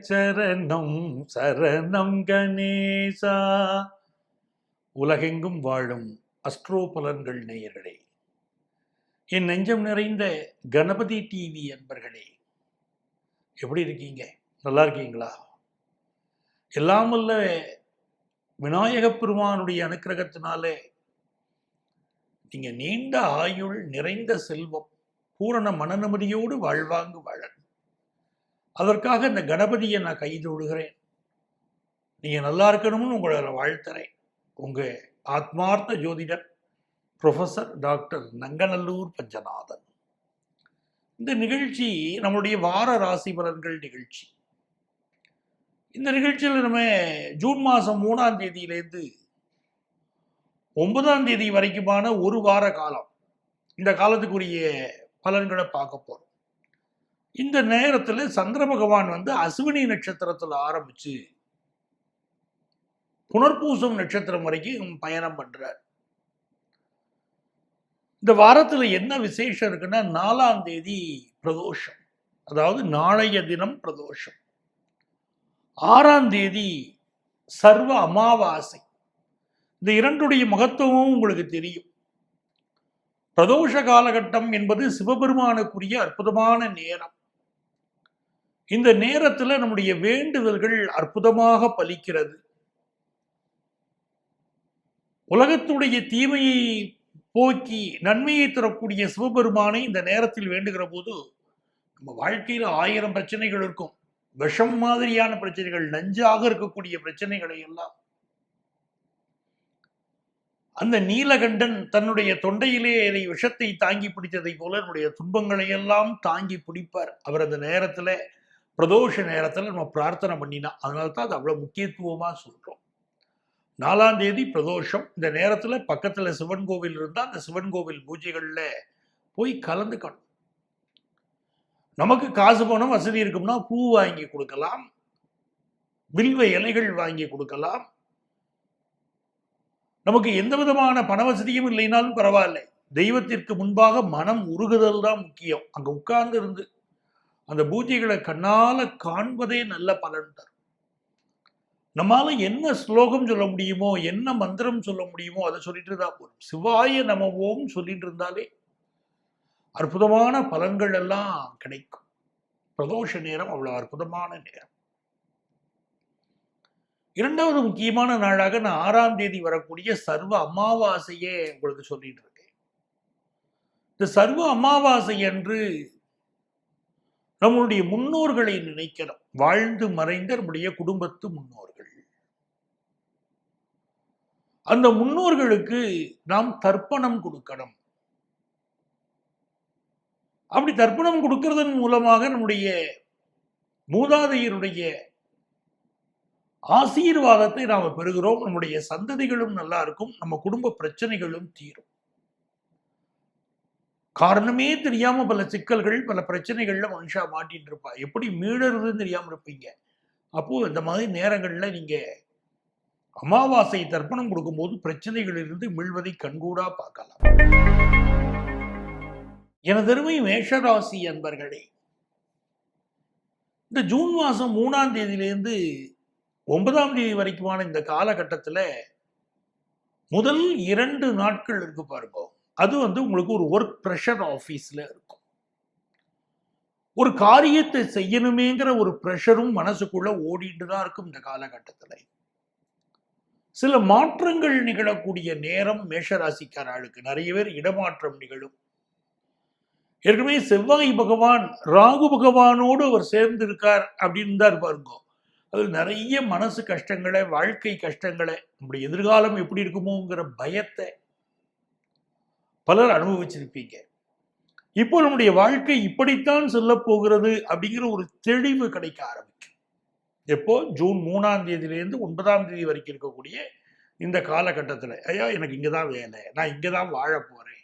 சரணம் சரணம் கணேசா. உலகெங்கும் வாழும் அஸ்ட்ரோ பலன்கள் நேயர்களே, என் நெஞ்சம் நிறைந்த கணபதி டிவி அன்பர்களே, எப்படி இருக்கீங்க? நல்லா இருக்கீங்களா? எல்லாம் வல்ல விநாயகப் பெருமானுடைய அனுக்கிரகத்தினாலே நீங்க நீண்ட ஆயுள், நிறைந்த செல்வம், பூரண மனநிம்மதியோடு வாழ்வாங்கு வாழ, அதற்காக இந்த கணபதியை நான் கைதொடுகிறேன். நீங்க நல்லா இருக்கணும்னு உங்களை வாழ்த்துறேன். உங்க ஆத்மார்த்த ஜோதிடர் ப்ரொஃபஸர் டாக்டர் நங்கநல்லூர் பஞ்சநாதன். இந்த நிகழ்ச்சி நம்முடைய வார ராசி பலன்கள் நிகழ்ச்சி. இந்த நிகழ்ச்சியில் நம்ம ஜூன் மாதம் 3ஆம் தேதியிலேருந்து 9ஆம் தேதி வரைக்குமான ஒரு வார காலம், இந்த காலத்துக்குரிய பலன்களை பார்க்க போறோம். இந்த நேரத்தில் சந்திர பகவான் அஸ்வினி நட்சத்திரத்தில் ஆரம்பிச்சு புனர்பூசம் நட்சத்திரம் வரைக்கும் பயணம் பண்றார். இந்த வாரத்தில் என்ன விசேஷம் இருக்குன்னா, 4ஆம் தேதி பிரதோஷம், அதாவது நாளைய தினம் பிரதோஷம். 6ஆம் தேதி சர்வ அமாவாசை. இந்த இரண்டுடைய மகத்துவமும் உங்களுக்கு தெரியும். பிரதோஷ காலகட்டம் என்பது சிவபெருமானுக்குரிய அற்புதமான நேரம். இந்த நேரத்தில் நம்முடைய வேண்டுதல்கள் அற்புதமாக பலிக்கிறது. உலகத்துடைய தீமையை போக்கி நன்மையை தரக்கூடிய சிவபெருமானை இந்த நேரத்தில் வேண்டுகிற போது நம்ம வாழ்க்கையில் 1000 பிரச்சனைகள் இருக்கும். விஷம் மாதிரியான பிரச்சனைகள், நஞ்சாக இருக்கக்கூடிய பிரச்சனைகளை எல்லாம் அந்த நீலகண்டன் தன்னுடைய தொண்டையிலே அதை விஷத்தை தாங்கி பிடித்ததை போல நம்முடைய துன்பங்களை எல்லாம் தாங்கி பிடிப்பார். அவர் அந்த நேரத்தில், பிரதோஷ நேரத்தில் நம்ம பிரார்த்தனை பண்ணினா, அதனால தான் அது அவ்வளவு முக்கியத்துவமா சொல்றோம். 4ஆம் தேதி பிரதோஷம். இந்த நேரத்தில் பக்கத்தில் சிவன் கோவில் இருந்தால் அந்த சிவன் கோவில் பூஜைகளில் போய் கலந்துக்கணும். நமக்கு காசு பணம் வசதி இருக்கும்னா பூ வாங்கி கொடுக்கலாம், வில்வ இலைகள் வாங்கி கொடுக்கலாம். நமக்கு எந்த விதமான பண வசதியும் இல்லைனாலும் பரவாயில்லை, தெய்வத்திற்கு முன்பாக மனம் உருகுதல் தான் முக்கியம். அங்க உட்கார்ந்து இருந்து அந்த பூஜைகளை கண்ணால காண்பதே நல்ல பலன் தரும். நம்மால என்ன ஸ்லோகம் சொல்ல முடியுமோ, என்ன மந்திரம் சொல்ல முடியுமோ அதை சொல்லிட்டு தான் போதும். சிவாய நம ஓம் சொல்லிட்டு இருந்தாலே அற்புதமான பலன்கள் எல்லாம் கிடைக்கும். பிரதோஷ நேரம் அவ்வளவு அற்புதமான நேரம். இரண்டாவது முக்கியமான நாளாக நான் 6ஆம் தேதி வரக்கூடிய சர்வ அமாவாசையே உங்களுக்கு சொல்லிட்டு இருக்கேன். இந்த சர்வ அமாவாசை அன்று நம்முடைய முன்னோர்களை நினைக்கிறோம். வாழ்ந்து மறைந்த நம்முடைய குடும்பத்து முன்னோர்கள். அந்த முன்னோர்களுக்கு நாம் தர்ப்பணம் கொடுக்கணும். அப்படி தர்ப்பணம் கொடுக்கிறதன் மூலமாக நம்முடைய மூதாதையருடைய ஆசீர்வாதத்தை நாம் பெறுகிறோம். நம்முடைய சந்ததிகளும் நல்லா இருக்கும், நம்ம குடும்ப பிரச்சனைகளும் தீரும். காரணமே தெரியாம பல சிக்கல்கள், பல பிரச்சனைகள்ல மனுஷா மாட்டிட்டு இருப்பா. எப்படி மீளறதுன்னு தெரியாம இருப்பீங்க. அப்போ இந்த மாதிரி நேரங்கள்ல நீங்க அமாவாசை தர்ப்பணம் கொடுக்கும்போது பிரச்சனைகளிலிருந்து மீள்வதை கண்கூடா பார்க்கலாம். எனதருமை மேஷராசி அன்பர்களே, இந்த ஜூன் மாதம் 3ஆம் தேதியிலிருந்து 9ஆம் தேதி வரைக்குமான இந்த காலகட்டத்தில் முதல் 2 நாட்கள் இருக்கு பாருங்க, அது உங்களுக்கு ஒரு ஒர்க் ப்ரெஷர் ஆஃபீஸில் இருக்கும். ஒரு காரியத்தை செய்யணுமேங்கிற ஒரு ப்ரெஷரும் மனசுக்குள்ள ஓடிட்டு தான் இருக்கும். இந்த காலகட்டத்தில் சில மாற்றங்கள் நிகழக்கூடிய நேரம் மேஷராசிக்கார ஆளுக்கு. நிறைய பேர் இடமாற்றம் நிகழும். ஏற்கனவே செவ்வாய் பகவான் ராகு பகவானோடு அவர் சேர்ந்து இருக்கார் அப்படின்னு தான் இருப்பாருங்க. அதில் நிறைய மனசு கஷ்டங்களை, வாழ்க்கை கஷ்டங்களை, நம்முடைய எதிர்காலம் எப்படி இருக்குமோங்கிற பயத்தை பலர் அனுபவிச்சிருப்பீங்க. இப்போ நம்முடைய வாழ்க்கை இப்படித்தான் செல்ல போகிறது அப்படிங்கிற ஒரு தெளிவு கிடைக்க ஆரம்பிக்கும். எப்போ? ஜூன் 3ஆம் தேதியிலேருந்து 9ஆம் தேதி வரைக்கும் இருக்கக்கூடிய இந்த காலகட்டத்தில், ஐயா எனக்கு இங்கதான் வேலை, நான் இங்கதான் வாழ போறேன்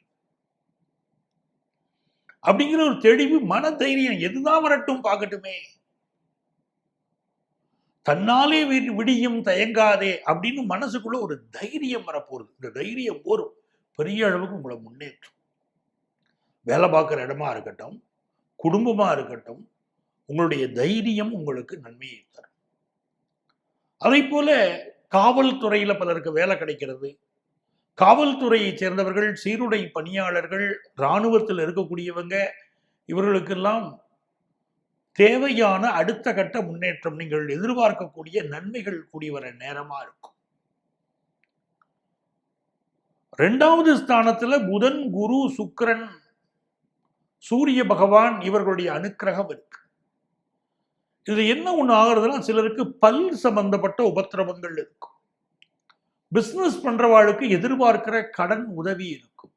அப்படிங்கிற ஒரு தெளிவு, மன தைரியம், எதுதான் வரட்டும் பார்க்கட்டுமே, தன்னாலே விடியும் தயங்காதே அப்படின்னு மனசுக்குள்ள ஒரு தைரியம் வரப்போகுது. இந்த தைரியம் ஒரு பெரிய அளவுக்கு உங்களை முன்னேற்றும். வேலை பார்க்குற இடமா இருக்கட்டும், குடும்பமா இருக்கட்டும், உங்களுடைய தைரியம் உங்களுக்கு நன்மையை தரும். அதை போல காவல்துறையில பலருக்கு வேலை கிடைக்கிறது. காவல்துறையை சேர்ந்தவர்கள், சீருடை பணியாளர்கள், இராணுவத்தில் இருக்கக்கூடியவங்க, இவர்களுக்கெல்லாம் தேவையான அடுத்த கட்ட முன்னேற்றம், நீங்கள் எதிர்பார்க்கக்கூடிய நன்மைகள் கூடி வர நேரமா இருக்கும். 2வது ஸ்தானத்துல புதன், குரு, சுக்கிரன், சூரிய பகவான் இவர்களுடைய அனுக்கிரகம் இருக்கு. இது என்ன ஒண்ணு ஆகுறதுன்னா, சிலருக்கு பல் சம்பந்தப்பட்ட உபத்திரவங்கள் இருக்கும். பிசினஸ் பண்றவாளுக்கு எதிர்பார்க்கிற கடன் உதவி இருக்கும்.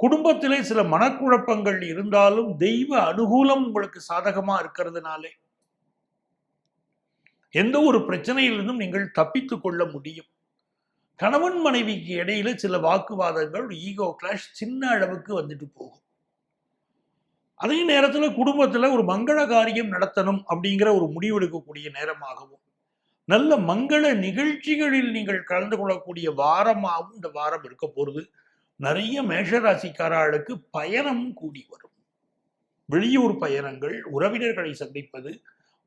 குடும்பத்திலே சில மனக்குழப்பங்கள் இருந்தாலும் தெய்வ அனுகூலம் உங்களுக்கு சாதகமா இருக்கிறதுனாலே எந்த ஒரு பிரச்சனையிலிருந்தும் நீங்கள் தப்பித்துக் கொள்ள முடியும். கணவன் மனைவிக்கு இடையில சில வாக்குவாதங்கள், ஈகோ கிளாஷ் சின்ன அளவுக்கு வந்துட்டு போகும். அதே நேரத்தில் குடும்பத்துல ஒரு மங்கள காரியம் நடத்தணும் அப்படிங்கிற ஒரு முடிவெடுக்கக்கூடிய நேரமாகவும், நல்ல மங்கள நிகழ்ச்சிகளில் நீங்கள் கலந்து கொள்ளக்கூடிய வாரமாகவும் இந்த வாரம் இருக்க போறது. நிறைய மேஷராசிக்காரர்களுக்கு பயணம் கூடி வரும். வெளியூர் பயணங்கள், உறவினர்களை சந்திப்பது,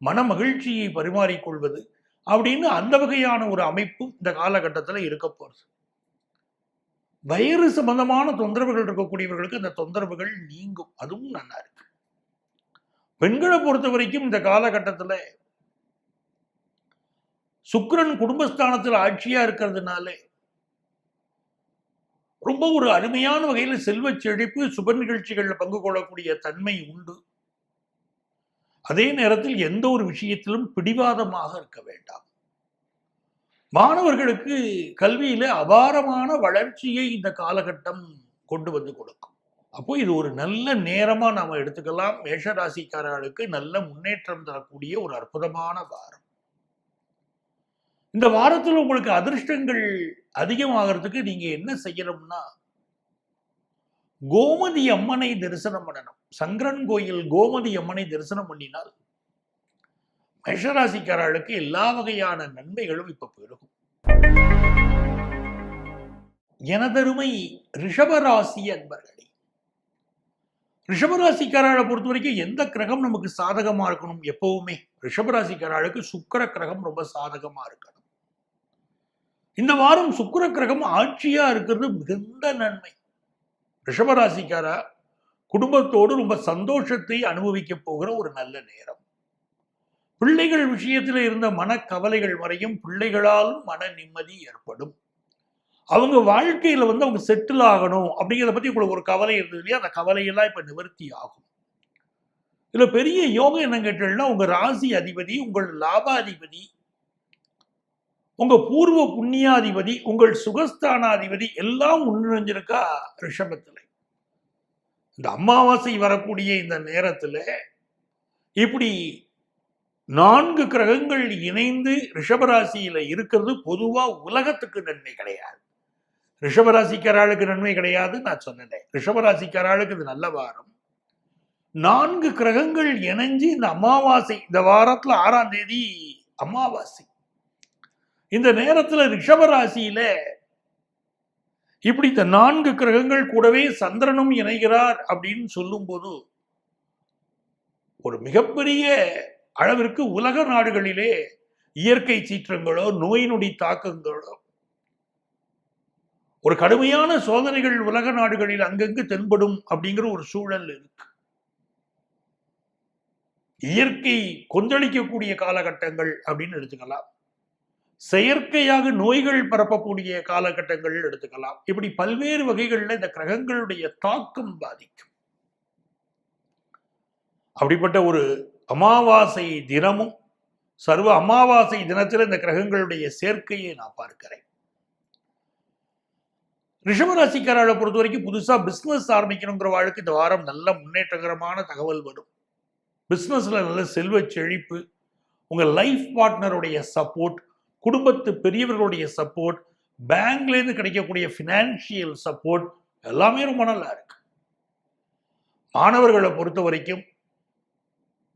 மன மகிழ்ச்சியை பரிமாறிக்கொள்வது அப்படின்னு அந்த வகையான ஒரு அமைப்பு இந்த காலகட்டத்தில் இருக்க போறது. வயிறு சம்பந்தமான தொந்தரவுகள் இருக்கக்கூடியவர்களுக்கு அந்த தொந்தரவுகள் நீங்கும். அதுவும் நல்லா இருக்கு. பெண்களை பொறுத்த வரைக்கும் இந்த காலகட்டத்தில் சுக்கிரன் குடும்பஸ்தானத்தில் ஆட்சியா இருக்கிறதுனால ரொம்ப ஒரு அருமையான வகையில் செல்வ செழிப்பு, சுப நிகழ்ச்சிகளில் பங்கு கொள்ளக்கூடிய தன்மை உண்டு. அதே நேரத்தில் எந்த ஒரு விஷயத்திலும் பிடிவாதமாக இருக்க வேண்டாம். மாணவர்களுக்கு கல்வியில அபாரமான வளர்ச்சியை இந்த காலகட்டம் கொண்டு வந்து கொடுக்கும். அப்போ இது ஒரு நல்ல நேரமா நாம எடுத்துக்கலாம். மேஷராசிக்காரர்களுக்கு நல்ல முன்னேற்றம் தரக்கூடிய ஒரு அற்புதமான வாரம். இந்த வாரத்தில் உங்களுக்கு அதிர்ஷ்டங்கள் அதிகமாகிறதுக்கு நீங்க என்ன செய்யணும்னா, கோமதி அம்மனை தரிசனம் பண்ணணும். சங்கரன் கோயில் கோமதி அம்மனை தரிசனம் பண்ணினால் மேஷராசிக்காரர்களுக்கு எல்லா வகையான நன்மைகளும் இப்ப பெருகும். எனதருமை ரிஷபராசி அன்பர்களே, ரிஷபராசிக்காரர்களை பொறுத்த வரைக்கும் எந்த கிரகம் நமக்கு சாதகமா இருக்கணும்? எப்பவுமே ரிஷபராசிக்காரர்களுக்கு சுக்கிர கிரகம் ரொம்ப சாதகமா இருக்கணும். இந்த வாரம் சுக்கிர கிரகம் ஆட்சியா இருக்கிறது மிகுந்த நன்மை. ரிஷபராசிக்கார குடும்பத்தோடு ரொம்ப சந்தோஷத்தை அனுபவிக்க போகிற ஒரு நல்ல நேரம். பிள்ளைகள் விஷயத்தில் இருந்த மனக்கவலைகள் வரையும் பிள்ளைகளாலும் மன நிம்மதி ஏற்படும். அவங்க வாழ்க்கையில அவங்க செட்டில் ஆகணும் அப்படிங்கிறத பத்தி உங்களுக்கு ஒரு கவலை இருந்தது இல்லையா? அந்த கவலையெல்லாம் இப்ப நிவர்த்தி ஆகும். இதுல பெரிய யோகம் என்ன கேட்டீங்கன்னா, உங்க ராசி அதிபதி, உங்கள் லாபாதிபதி, உங்க பூர்வ புண்ணியாதிபதி, உங்கள் சுகஸ்தானாதிபதி எல்லாம் ஒன்றிணைஞ்சிருக்கா ரிஷபத்துல. இந்த அமாவாசை வரக்கூடிய இந்த நேரத்துல இப்படி 4 கிரகங்கள் இணைந்து ரிஷபராசியில இருக்கிறது பொதுவா உலகத்துக்கு நன்மை கிடையாது. ரிஷபராசிக்காரர்களுக்கு நன்மை கிடையாது நான் சொன்னேன். ரிஷபராசிக்காரர்களுக்கு இது நல்ல வாரம். 4 கிரகங்கள் இணைஞ்சு இந்த அமாவாசை, இந்த வாரத்துல 6ஆம் தேதி அமாவாசை. இந்த நேரத்துல ரிஷபராசியில இப்படி இந்த 4 கிரகங்கள் கூடவே சந்திரனும் இணைகிறார் அப்படின்னு சொல்லும் போது ஒரு மிகப்பெரிய அளவிற்கு உலக நாடுகளிலே இயற்கை சீற்றங்களோ, நோய் நொடி தாக்கங்களோ, ஒரு கடுமையான சோதனைகள் உலக நாடுகளில் அங்கங்கு தென்படும் அப்படிங்கிற ஒரு சூழல் இருக்கு. இயற்கை கொந்தளிக்கக்கூடிய காலகட்டங்கள் அப்படின்னு எடுத்துக்கலாம். செயற்கையாக நோய்கள் பரப்பக்கூடிய காலகட்டங்கள் எடுத்துக்கலாம். இப்படி பல்வேறு வகைகளில் இந்த கிரகங்களுடைய தாக்கம் பாதிக்கும். அப்படிப்பட்ட ஒரு அமாவாசை தினமும், சர்வ அமாவாசை தினத்தில் இந்த கிரகங்களுடைய சேர்க்கையை நான் பார்க்கிறேன். ரிஷபராசிக்காரர்களை பொறுத்த வரைக்கும் புதுசா பிசினஸ் ஆரம்பிக்கணுங்கிற வாழ்க்கை இந்த வாரம் நல்ல முன்னேற்றகரமான தகவல் வரும். பிசினஸ்ல நல்ல செல்வ செழிப்பு, உங்க லைஃப் பார்ட்னருடைய சப்போர்ட், குடும்பத்து பெரியவர்களுடைய சப்போர்ட், பேங்க்ல இருந்து கிடைக்கக்கூடிய பினான்சியல் சப்போர்ட் எல்லாமே ரொம்ப நல்லா இருக்கு. மாணவர்களை பொறுத்த வரைக்கும்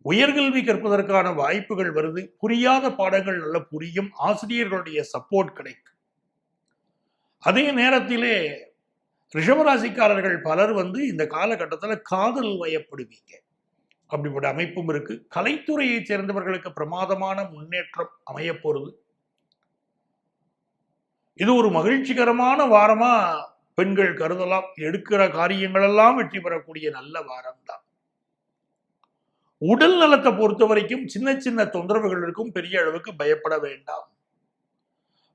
உயர்கல்வி கற்பதற்கான வாய்ப்புகள் வருது. புரியாத பாடங்கள் நல்ல புரியும். ஆசிரியர்களுடைய சப்போர்ட் கிடைக்கும். அதே நேரத்திலே ரிஷபராசிக்காரர்கள் பலர் இந்த காலகட்டத்தில் காதல் வயப்படுவீங்க. அப்படிப்பட்ட அமைப்பும் இருக்கு. கலைத்துறையை சேர்ந்தவர்களுக்கு பிரமாதமான முன்னேற்றம் அமைய போறது. இது ஒரு மகிழ்ச்சிகரமான வாரமா பெண்கள் கருதலாம். எடுக்கிற காரியங்கள் எல்லாம் வெற்றி பெறக்கூடிய நல்ல வாரம் தான். உடல் நலத்தை பொறுத்த வரைக்கும் சின்ன சின்ன தொந்தரவுகள் இருக்கும், பெரிய அளவுக்கு பயப்பட வேண்டாம்.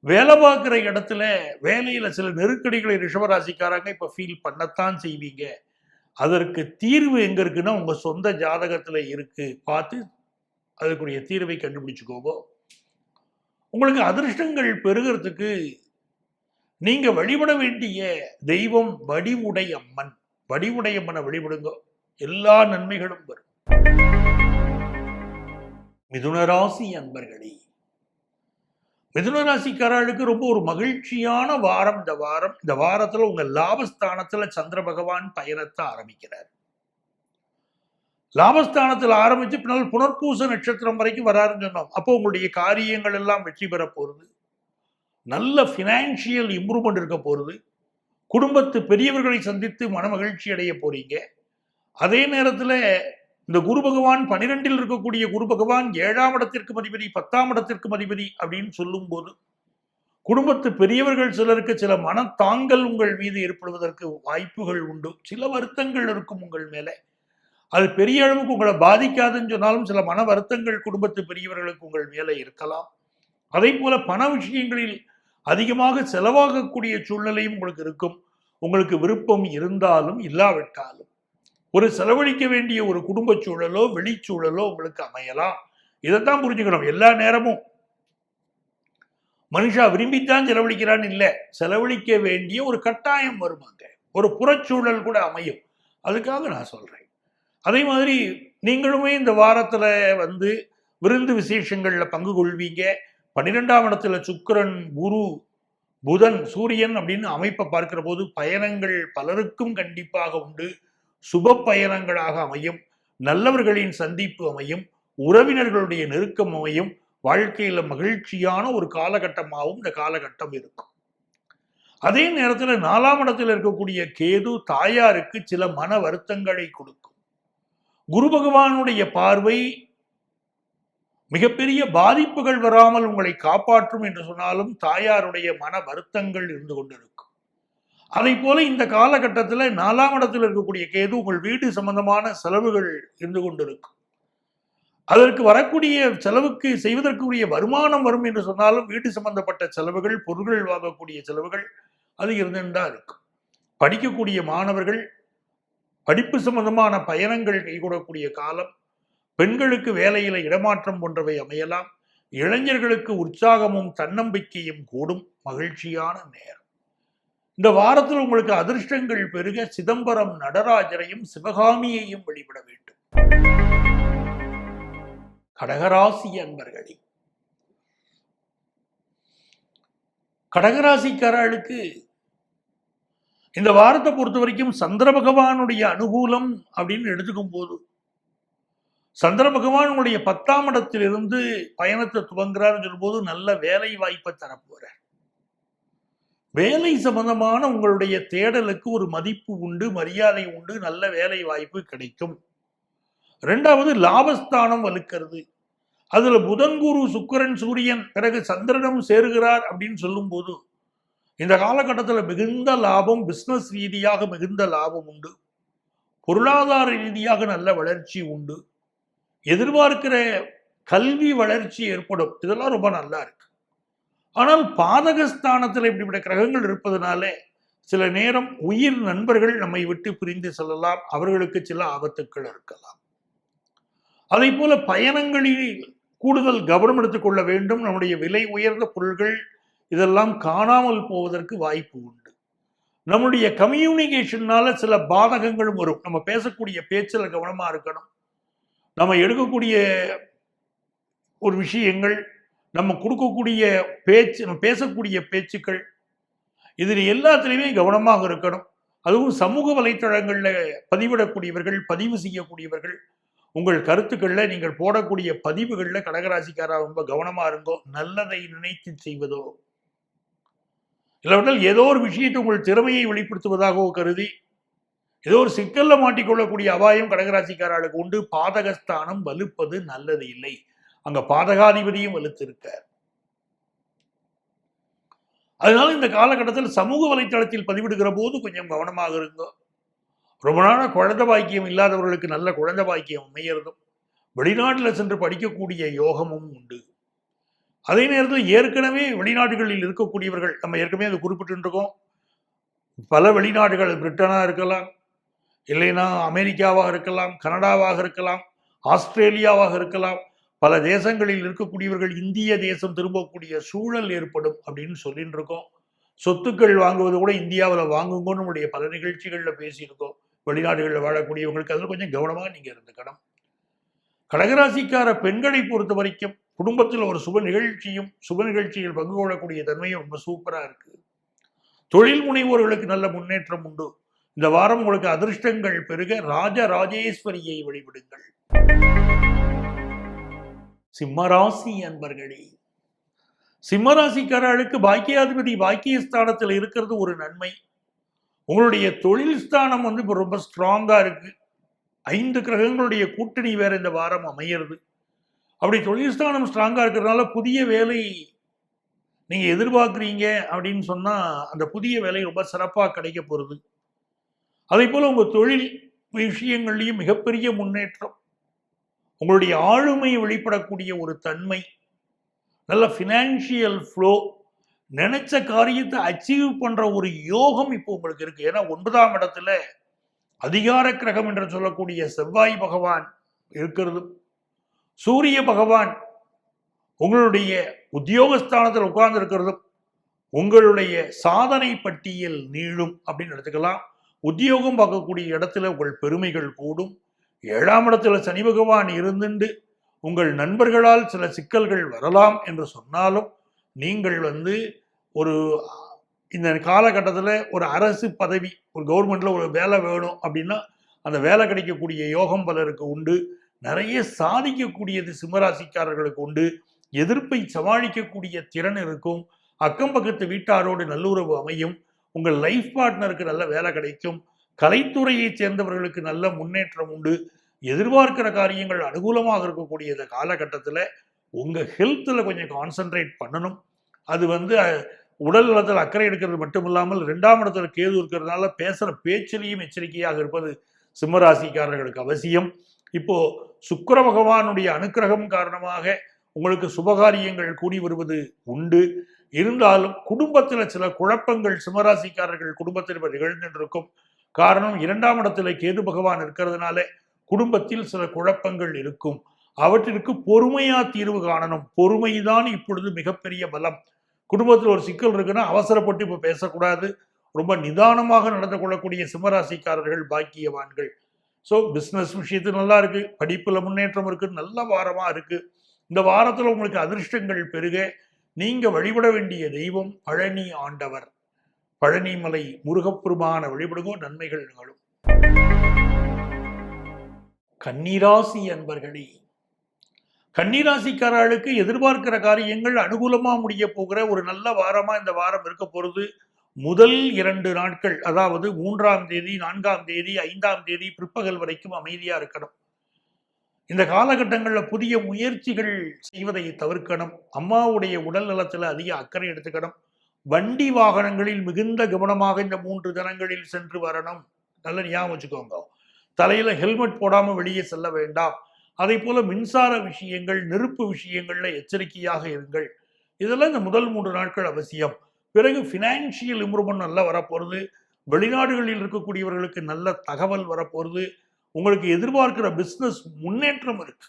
வேலை பார்க்கிற இடத்துல வேலையில சில நெருக்கடிகளை ரிஷபராசிக்காரங்க இப்ப ஃபீல் பண்ணத்தான் செய்வீங்க. அதற்கு தீர்வு எங்க இருக்குன்னா உங்க சொந்த ஜாதகத்துல இருக்கு. பார்த்து அதுக்குரிய தீர்வை கண்டுபிடிச்சுக்கோங்க. உங்களுக்கு அதிர்ஷ்டங்கள் பெருகிறதுக்கு நீங்க வழிபட வேண்டிய தெய்வம் வடிவுடை அம்மன். வடிவுடை அம்மனை வழிபடுங்க, எல்லா நன்மைகளும் வரும். மிதுனராசி அன்பர்களே, மிதுனராசிக்காரர்களுக்கு ரொம்ப ஒரு மகிழ்ச்சியான வாரம் இந்த வாரம். இந்த வாரத்துல உங்க லாபஸ்தானத்துல சந்திர பகவான் பயணத்தை ஆரம்பிக்கிறார். லாபஸ்தானத்தில் ஆரம்பிச்சு பின்னால் புனர்பூச நட்சத்திரம் வரைக்கும் வராருன்னு சொன்னோம். அப்போ உங்களுடைய காரியங்கள் எல்லாம் வெற்றி பெற போறது. நல்ல பினான்சியல் இம்ப்ரூவ்மெண்ட் இருக்க போறது. குடும்பத்து பெரியவர்களை சந்தித்து மன மகிழ்ச்சி அடைய போறீங்க. அதே நேரத்தில் இந்த குரு பகவான் 12 இருக்கக்கூடிய குரு பகவான் 7ஆம் இடத்திற்கு அதிபதி, 10ஆம் இடத்திற்கு அதிபதி அப்படின்னு சொல்லும் போது குடும்பத்து பெரியவர்கள் சிலருக்கு சில மனத்தாங்கல் உங்கள் மீது ஏற்படுவதற்கு வாய்ப்புகள் உண்டு. சில வருத்தங்கள் இருக்கும் உங்கள் மேல. அது பெரிய அளவுக்கு உங்களை பாதிக்காதுன்னு சொன்னாலும் சில மன வருத்தங்கள் குடும்பத்து பெரியவர்களுக்கு உங்கள் மேல இருக்கலாம். அதே போல பண விஷயங்களில் அதிகமாக செலவாகக்கூடிய சூழ்நிலையும் உங்களுக்கு இருக்கும். உங்களுக்கு விருப்பம் இருந்தாலும் இல்லாவிட்டாலும் ஒரு செலவழிக்க வேண்டிய ஒரு குடும்ப சூழலோ வெளிச்சூழலோ உங்களுக்கு அமையலாம். இதைத்தான் புரிஞ்சுக்கணும். எல்லா நேரமும் மனுஷா விரும்பித்தான் செலவழிக்கிறான்னு இல்லை, செலவழிக்க வேண்டிய ஒரு கட்டாயம் வருமாங்க. ஒரு புறச்சூழல் கூட அமையும். அதுக்காக நான் சொல்றேன். அதே மாதிரி நீங்களுமே இந்த வாரத்துல விருந்து விசேஷங்கள்ல பங்கு கொள்வீங்க. 12ஆம் இடத்துல சுக்கிரன், குரு, புதன், சூரியன் அப்படின்னு அமைப்பை பார்க்கிற போது பயணங்கள் பலருக்கும் கண்டிப்பாக உண்டு. சுப பயணங்களாக அமையும். நல்லவர்களின் சந்திப்பு அமையும். உறவினர்களுடைய நெருக்கம் அமையும். வாழ்க்கையில மகிழ்ச்சியான ஒரு காலகட்டமாகவும் இந்த காலகட்டம் இருக்கும். அதே நேரத்தில் 4ஆம் இடத்தில் இருக்கக்கூடிய கேது தாயாருக்கு சில மன வருத்தங்களை கொடுக்கும். குரு பகவானுடைய பார்வை மிகப்பெரிய பாதிப்புகள் வராமல் உங்களை காப்பாற்றும் என்று சொன்னாலும் தாயாருடைய மன வருத்தங்கள் இருந்து கொண்டிருக்கும். அதை போல இந்த காலகட்டத்தில் 4ஆம் இடத்தில் இருக்கக்கூடிய கேது உங்கள் வீடு சம்பந்தமான செலவுகள் இருந்து கொண்டிருக்கும். அதற்கு வரக்கூடிய செலவுக்கு செய்வதற்குரிய வருமானம் வரும் என்று சொன்னாலும் வீடு சம்பந்தப்பட்ட செலவுகள், பொருட்கள் வாங்கக்கூடிய செலவுகள் அது இருந்துதான் இருக்கும். படிக்கக்கூடிய மாணவர்கள் படிப்பு சம்பந்தமான பயணங்கள் கைகூடக்கூடிய காலம். பெண்களுக்கு வேலையில இடமாற்றம் போன்றவை அமையலாம். இளைஞர்களுக்கு உற்சாகமும் தன்னம்பிக்கையும் கூடும். மகிழ்ச்சியான நேரம். இந்த வாரத்தில் உங்களுக்கு அதிர்ஷ்டங்கள் பெருக சிதம்பரம் நடராஜரையும் சிவகாமியையும் வழிபட வேண்டும். கடகராசி அன்பர்களே, கடகராசிக்காரர்களுக்கு இந்த வாரத்தை பொறுத்த வரைக்கும் சந்திர பகவானுடைய அனுகூலம் அப்படின்னு எடுத்துக்கும் போது சந்திர பகவான் உங்களுடைய 10ஆம் இடத்திலிருந்து பயணத்தை துவங்குறார் சொல்லும்போது நல்ல வேலை வாய்ப்பை தரப்போறார். வேலை சம்பந்தமான உங்களுடைய தேடலுக்கு ஒரு மதிப்பு உண்டு, மரியாதை உண்டு, நல்ல வேலை வாய்ப்பு கிடைக்கும். 2வது லாபஸ்தானம் வலுக்கிறது. அதுல புதன், குரு, சுக்கிரன், சூரியன் பிறகு சந்திரனும் சேருகிறார் அப்படின்னு சொல்லும் போது இந்த காலகட்டத்தில் மிகுந்த லாபம், பிசினஸ் ரீதியாக மிகுந்த லாபம் உண்டு. பொருளாதார ரீதியாக நல்ல வளர்ச்சி உண்டு. எதிர்பார்க்கிற கல்வி வளர்ச்சி ஏற்படும். இதெல்லாம் ரொம்ப நல்லா இருக்கு. ஆனால் பாதகஸ்தானத்தில் இப்படிப்பட்ட கிரகங்கள் இருப்பதனால சில நேரம் உயிர் நண்பர்கள் நம்மை விட்டு பிரிந்து செல்லலாம். அவர்களுக்கு சில ஆபத்துக்கள் இருக்கலாம். அதே போல பயணங்களில் கூடுதல் கவனம் எடுத்துக்கொள்ள வேண்டும். நம்முடைய விலை உயர்ந்த பொருள்கள் இதெல்லாம் காணாமல் போவதற்கு வாய்ப்பு உண்டு. நம்முடைய கம்யூனிகேஷன்னால சில பாதகங்களும் வரும். நம்ம பேசக்கூடிய பேச்சில் கவனமா இருக்கணும். நம்ம எடுக்கக்கூடிய ஒரு விஷயங்கள், நம்ம கொடுக்கக்கூடிய பேச்சு, நம்ம பேசக்கூடிய பேச்சுக்கள், இதில் எல்லாத்திலையுமே கவனமாக இருக்கணும். அதுவும் சமூக வலைத்தளங்கள்ல பதிவிடக்கூடியவர்கள், பதிவு செய்யக்கூடியவர்கள், உங்கள் கருத்துக்கள்ல நீங்கள் போடக்கூடிய பதிவுகள்ல கடகராசிக்காரா ரொம்ப கவனமா இருங்கோ. நல்லதை நினைத்து செய்வதோ இல்லாவிட்டால் ஏதோ ஒரு விஷயத்தை உங்கள் திறமையை வெளிப்படுத்துவதாகவோ கருதி ஏதோ ஒரு சிக்கல்ல மாட்டிக்கொள்ளக்கூடிய அபாயம் கடகராசிக்காரர்களுக்கு உண்டு. பாதகஸ்தானம் வலுப்பது நல்லது இல்லை. அங்க பாதகாதிபதியும் வலுத்திருக்க. அதனால இந்த காலகட்டத்தில் சமூக வலைத்தளத்தில் பதிவிடுகிற போது கொஞ்சம் கவனமாக இருங்க. ரொம்ப நாள குழந்தை பாக்கியம் இல்லாதவர்களுக்கு நல்ல குழந்தை பாக்கியம் அமையறதும், வெளிநாட்டில் சென்று படிக்கக்கூடிய யோகமும் உண்டு. அதே நேரத்தில் ஏற்கனவே வெளிநாடுகளில் இருக்கக்கூடியவர்கள், நம்ம ஏற்கனவே அதை குறிப்பிட்டு இருக்கோம், பல வெளிநாடுகள், பிரிட்டனா இருக்கலாம், இல்லைன்னா அமெரிக்காவாக இருக்கலாம், கனடாவாக இருக்கலாம், ஆஸ்திரேலியாவாக இருக்கலாம், பல தேசங்களில் இருக்கக்கூடியவர்கள் இந்திய தேசம் திரும்பக்கூடிய சூழல் ஏற்படும் அப்படின்னு சொல்லிட்டு இருக்கோம். சொத்துக்கள் வாங்குவது கூட இந்தியாவில் வாங்குங்கன்னு நம்முடைய பல நிகழ்ச்சிகளில் பேசியிருக்கோம். வெளிநாடுகளில் வாழக்கூடியவங்களுக்கு அதில் கொஞ்சம் கவனமாக நீங்க இருந்துக்கணும். கடகராசிக்கார பெண்களை பொறுத்த வரைக்கும் குடும்பத்தில் ஒரு சுப நிகழ்ச்சியில் பங்கு கொள்ளக்கூடிய தன்மையும் ரொம்ப சூப்பரா இருக்கு. தொழில் முனைவோர்களுக்கு நல்ல முன்னேற்றம் உண்டு. இந்த வாரம் உங்களுக்கு அதிர்ஷ்டங்கள் பெருக ராஜராஜேஸ்வரியை வழிபடுங்கள். சிம்மராசி அன்பர்களே, சிம்மராசிக்காரர்களுக்கு பாக்கியாதிபதி பாக்கியஸ்தானத்தில் இருக்கிறது ஒரு நன்மை. உங்களுடைய தொழில் ஸ்தானம் இப்ப ரொம்ப ஸ்ட்ராங்கா இருக்கு. 5 கிரகங்களுடைய கூட்டணி வேற இந்த வாரம் அமையிறது. அப்படி தொழில் ஸ்தானம் ஸ்ட்ராங்கா இருக்கிறதுனால புதிய வேலை நீங்க எதிர்பார்க்குறீங்க அப்படின்னு சொன்னா அந்த புதிய வேலை ரொம்ப சிறப்பாக கிடைக்க போறது. அதே போல உங்க தொழில் விஷயங்கள்லையும் மிகப்பெரிய முன்னேற்றம், உங்களுடைய ஆளுமை வெளிப்படக்கூடிய ஒரு தன்மை, நல்ல ஃபினான்ஷியல் ஃப்ளோ, நினைச்ச காரியத்தை அச்சீவ் பண்ற ஒரு யோகம் இப்போ உங்களுக்கு இருக்கு. ஏன்னா 9ஆம் இடத்துல அதிகார கிரகம் என்று சொல்லக்கூடிய செவ்வாய் பகவான் இருக்கிறது. சூரிய பகவான் உங்களுடைய உத்தியோகஸ்தானத்தில் உட்கார்ந்து இருக்கிறதும் உங்களுடைய சாதனை பட்டியல் நீளும் அப்படின்னு எடுத்துக்கலாம். உத்தியோகம் பார்க்கக்கூடிய இடத்துல உங்கள் பெருமைகள் கூடும். 7ஆம் இடத்துல சனி பகவான் இருந்துண்டு உங்கள் நண்பர்களால் சில சிக்கல்கள் வரலாம் என்று சொன்னாலும் நீங்கள் ஒரு இந்த காலகட்டத்தில் ஒரு அரசு பதவி, ஒரு கவர்மெண்ட்ல ஒரு வேலை வேணும் அப்படின்னா அந்த வேலை கிடைக்கக்கூடிய யோகம் பலருக்கு உண்டு. நிறைய சாதிக்கக்கூடியது சிம்மராசிக்காரர்களுக்கு உண்டு. எதிர்ப்பை சமாளிக்கக்கூடிய திறன் இருக்கும். அக்கம் பக்கத்து வீட்டாரோடு நல்லுறவு அமையும். உங்கள் லைஃப் பார்ட்னருக்கு நல்ல வேலை கிடைக்கும். கலைத்துறையை சேர்ந்தவர்களுக்கு நல்ல முன்னேற்றம் உண்டு. எதிர்பார்க்கிற காரியங்கள் அனுகூலமாக இருக்கக்கூடிய இந்த காலகட்டத்தில் உங்க ஹெல்த்ல கொஞ்சம் கான்சென்ட்ரேட் பண்ணணும். அது உடல் நலத்தில் அக்கறை எடுக்கிறது மட்டும் இல்லாமல் 2ஆம் இடத்துல கேது இருக்கிறதுனால பேசுற பேச்சிலையும் எச்சரிக்கையாக இருப்பது சிம்மராசிக்காரர்களுக்கு அவசியம். இப்போ சுக்கிர பகவானுடைய அனுக்கிரகம் காரணமாக உங்களுக்கு சுபகாரியங்கள் கூடி வருவது உண்டு. இருந்தாலும் குடும்பத்தில் சில குழப்பங்கள் சிம்மராசிக்காரர்கள் குடும்பத்தில் நிகழ்ந்திருக்கும். காரணம் 2ஆம் இடத்துல கேது பகவான் இருக்கிறதுனால குடும்பத்தில் சில குழப்பங்கள் இருக்கும். அவற்றிற்கு பொறுமையா தீர்வு காணணும். பொறுமைதான் இப்பொழுது மிகப்பெரிய பலம். குடும்பத்தில் ஒரு சிக்கல் இருக்குன்னா அவசரப்பட்டு இப்ப பேசக்கூடாது. ரொம்ப நிதானமாக நடந்து கொள்ளக்கூடிய சிம்மராசிக்காரர்கள் பாக்கியவான்கள். ஸோ பிஸ்னஸ் விஷயத்து நல்லா இருக்கு, படிப்புல முன்னேற்றம் இருக்கு, நல்ல வாரமா இருக்கு. இந்த வாரத்தில் உங்களுக்கு அதிர்ஷ்டங்கள் பெருக நீங்க வழிபட வேண்டிய தெய்வம் பழனி ஆண்டவர். பழனிமலை முருகப்பெருமான வழிபடுங்கோ, நன்மைகள் நிகழும். கன்னிராசி அன்பர்களே, கன்னிராசிக்காரர்களுக்கு எதிர்பார்க்கிற காரியங்கள் அனுகூலமா முடிய போகிற ஒரு நல்ல வாரமா இந்த வாரம் இருக்க போறது. முதல் 2 நாட்கள், அதாவது 3ஆம் தேதி, 4ஆம் தேதி, 5ஆம் தேதி பிற்பகல் வரைக்கும் அமைதியா இருக்கணும். இந்த காலகட்டங்களில் புதிய முயற்சிகள் செய்வதை தவிர்க்கணும். அம்மாவுடைய உடல் நலத்தில் அதிக அக்கறை எடுத்துக்கணும். வண்டி வாகனங்களில் மிகுந்த கவனமாக இந்த 3 தினங்களில் சென்று வரணும். நல்ல ஞாபகம் வச்சுக்கோங்க. தலையில ஹெல்மெட் போடாம வெளியே செல்ல வேண்டாம். அதே போல மின்சார விஷயங்கள், நெருப்பு விஷயங்கள்ல எச்சரிக்கையாக இருங்கள். இதெல்லாம் இந்த முதல் 3 நாட்கள் அவசியம். பிறகு பினான்சியல் இம்ப்ரூவ்மெண்ட் நல்லா வரப்போறது. வெளிநாடுகளில் இருக்கக்கூடியவர்களுக்கு நல்ல தகவல் வரப்போறது. உங்களுக்கு எதிர்பார்க்கிற பிசினஸ் முன்னேற்றம் இருக்கு.